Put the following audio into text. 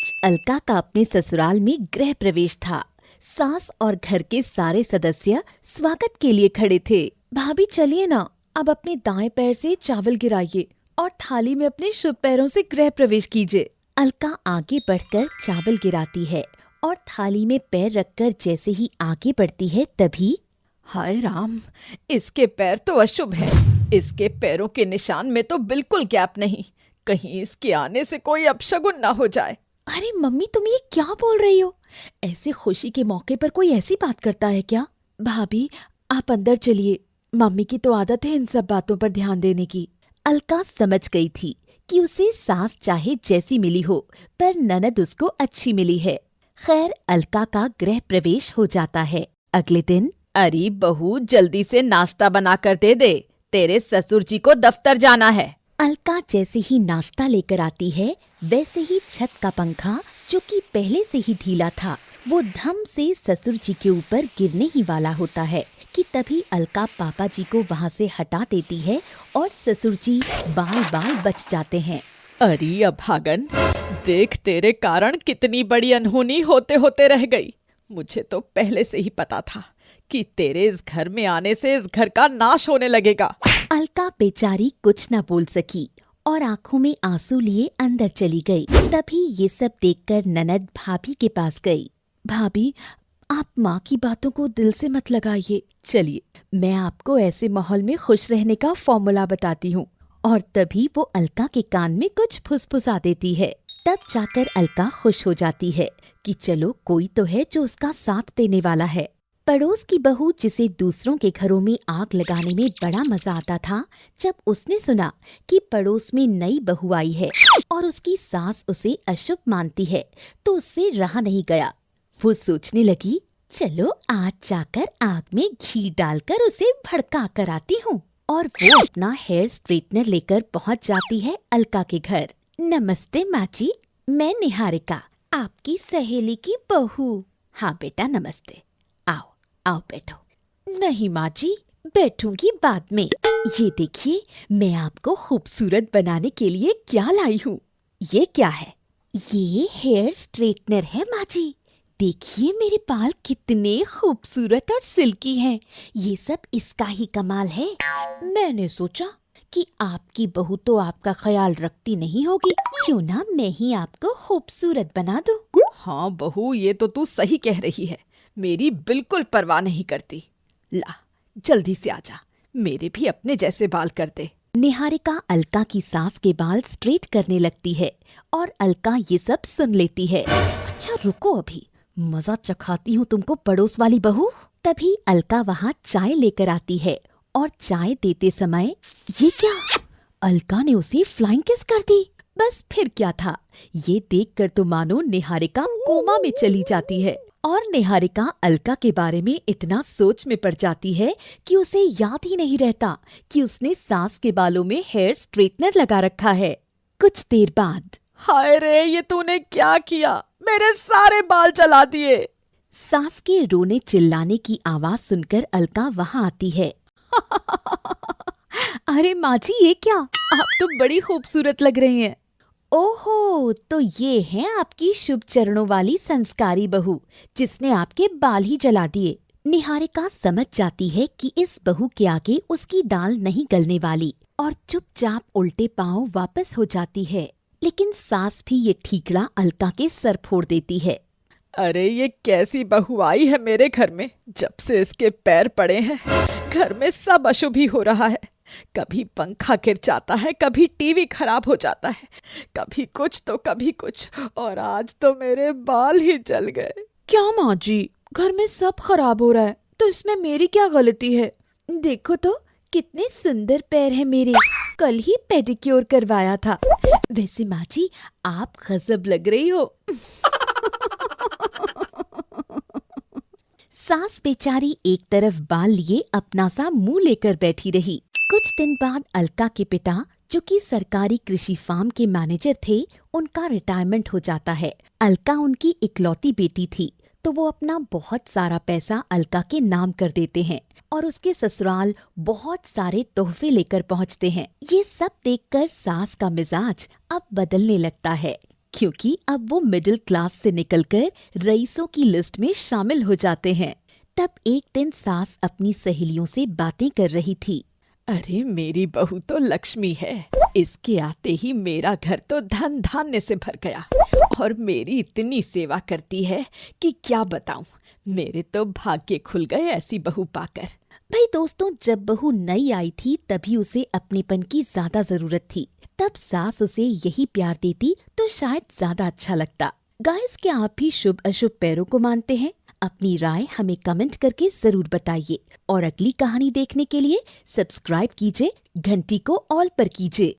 आज अलका का अपने ससुराल में गृह प्रवेश था। सास और घर के सारे सदस्य स्वागत के लिए खड़े थे। भाभी चलिए ना, अब अपने दाएं पैर से चावल गिराइए और थाली में अपने शुभ पैरों से गृह प्रवेश कीजिए। अलका आगे बढ़कर चावल गिराती है और थाली में पैर रखकर जैसे ही आगे बढ़ती है तभी हाय राम, इसके पैर तो अशुभ है। इसके पैरों के निशान में तो बिल्कुल गैप नहीं। कहीं इसके आने से कोई अपशगुन ना हो जाए। अरे मम्मी, तुम ये क्या बोल रही हो? ऐसे खुशी के मौके पर कोई ऐसी बात करता है क्या? भाभी आप अंदर चलिए, मम्मी की तो आदत है इन सब बातों पर ध्यान देने की। अलका समझ गई थी कि उसे सास चाहे जैसी मिली हो पर ननद उसको अच्छी मिली है। खैर, अलका का गृह प्रवेश हो जाता है। अगले दिन अरे बहू, जल्दी से नाश्ता बना कर दे, तेरे ससुर जी को दफ्तर जाना है। अलका जैसे ही नाश्ता लेकर आती है वैसे ही छत का पंखा, जो कि पहले से ही ढीला था, वो धम से ससुर जी के ऊपर गिरने ही वाला होता है कि तभी अलका पापा जी को वहाँ से हटा देती है और ससुर जी बाल बाल बच जाते हैं। अरे अभागन, देख तेरे कारण कितनी बड़ी अनहोनी होते होते रह गई। मुझे तो पहले से ही पता था कि तेरे इस घर में आने से इस घर का नाश होने लगेगा। अलका बेचारी कुछ न बोल सकी और आंखों में आंसू लिए अंदर चली गई। तभी ये सब देखकर ननद भाभी के पास गई। भाभी, आप माँ की बातों को दिल से मत लगाइए। चलिए, मैं आपको ऐसे माहौल में खुश रहने का फॉर्मूला बताती हूँ। और तभी वो अलका के कान में कुछ फुसफुसा देती है। तब जाकर अलका खुश हो जाती है कि चलो कोई तो है जो उसका साथ देने वाला है। पड़ोस की बहू, जिसे दूसरों के घरों में आग लगाने में बड़ा मजा आता था, जब उसने सुना कि पड़ोस में नई बहू आई है और उसकी सास उसे अशुभ मानती है, तो उससे रहा नहीं गया। वो सोचने लगी, चलो आज जाकर आग में घी डालकर उसे भड़का कर आती हूँ। और वो अपना हेयर स्ट्रेटनर लेकर पहुँच जाती है अलका के घर। नमस्ते माँ जी, मैं निहारिका, आपकी सहेली की बहू। हाँ बेटा, नमस्ते। आओ आओ बैठो। नहीं माँ जी, बैठूंगी बाद में। ये देखिए, मैं आपको खूबसूरत बनाने के लिए क्या लाई हूँ। ये क्या है? ये हेयर स्ट्रेटनर है माँ जी। देखिए मेरे बाल कितने खूबसूरत और सिल्की हैं। ये सब इसका ही कमाल है। मैंने सोचा कि आपकी बहू तो आपका ख्याल रखती नहीं होगी, क्यों ना मैं ही आपको खूबसूरत बना दूं। हाँ बहू, ये तो तू सही कह रही है। मेरी बिल्कुल परवाह नहीं करती। ला, जल्दी से आजा, मेरे भी अपने जैसे बाल कर दे। निहारिका अलका की सास के बाल स्ट्रेट करने लगती है और अलका ये सब सुन लेती है। अच्छा रुको, अभी मजा चखाती हूँ तुमको, पड़ोस वाली बहू। तभी अलका वहाँ चाय लेकर आती है और चाय देते समय ये क्या, अलका ने उसे फ्लाइंग किस कर दी। बस फिर क्या था, ये देखकर तो मानो निहारिका कोमा में चली जाती है। और निहारिका अलका के बारे में इतना सोच में पड़ जाती है कि उसे याद ही नहीं रहता कि उसने सास के बालों में हेयर स्ट्रेटनर लगा रखा है। कुछ देर बाद, हाय रे, ये तूने क्या किया? मेरे सारे बाल जला दिए। सास के रोने चिल्लाने की आवाज सुनकर अलका वहाँ आती है। अरे माँ जी, ये क्या, आप तो बड़ी खूबसूरत लग रही हैं। ओहो, तो ये है आपकी शुभ चरणों वाली संस्कारी बहू, जिसने आपके बाल ही जला दिए। निहारिका समझ जाती है कि इस बहू के आगे उसकी दाल नहीं गलने वाली और चुपचाप उल्टे पांव वापस हो जाती है। लेकिन सास भी ये ठीकड़ा अलका के सर फोड़ देती है। अरे ये कैसी बहू आई है मेरे घर में? जब से इसके पैर पड़े हैं, घर में सब अशुभ ही हो रहा है। कभी पंखा गिर जाता है, कभी टीवी खराब हो जाता है, कभी कुछ तो कभी कुछ, और आज तो मेरे बाल ही जल गए। क्या माँ जी, घर में सब खराब हो रहा है तो इसमें मेरी क्या गलती है? देखो तो कितने सुंदर पैर हैं मेरे, कल ही पेडिक्योर करवाया था। वैसे माँ जी, आप गजब लग रही हो। सास बेचारी एक तरफ बाल लिए अपना सा मुंह लेकर बैठी रही। कुछ दिन बाद अलका के पिता, जो कि सरकारी कृषि फार्म के मैनेजर थे, उनका रिटायरमेंट हो जाता है। अलका उनकी इकलौती बेटी थी, तो वो अपना बहुत सारा पैसा अलका के नाम कर देते हैं और उसके ससुराल बहुत सारे तोहफे लेकर पहुंचते हैं। ये सब देखकर सास का मिजाज अब बदलने लगता है। क्योंकि अब वो मिडिल क्लास से निकलकर रईसों की लिस्ट में शामिल हो जाते हैं। तब एक दिन सास अपनी सहेलियों से बातें कर रही थी। अरे मेरी बहू तो लक्ष्मी है, इसके आते ही मेरा घर तो धन धान्य से भर गया और मेरी इतनी सेवा करती है कि क्या बताऊं। मेरे तो भाग्य खुल गए ऐसी बहू पाकर। भाई दोस्तों, जब बहू नई आई थी तभी उसे अपनेपन की ज्यादा जरूरत थी। तब सास उसे यही प्यार देती तो शायद ज्यादा अच्छा लगता। गाइस, क्या आप भी शुभ अशुभ पैरों को मानते हैं? अपनी राय हमें कमेंट करके जरूर बताइए और अगली कहानी देखने के लिए सब्सक्राइब कीजिए, घंटी को ऑल पर कीजिए।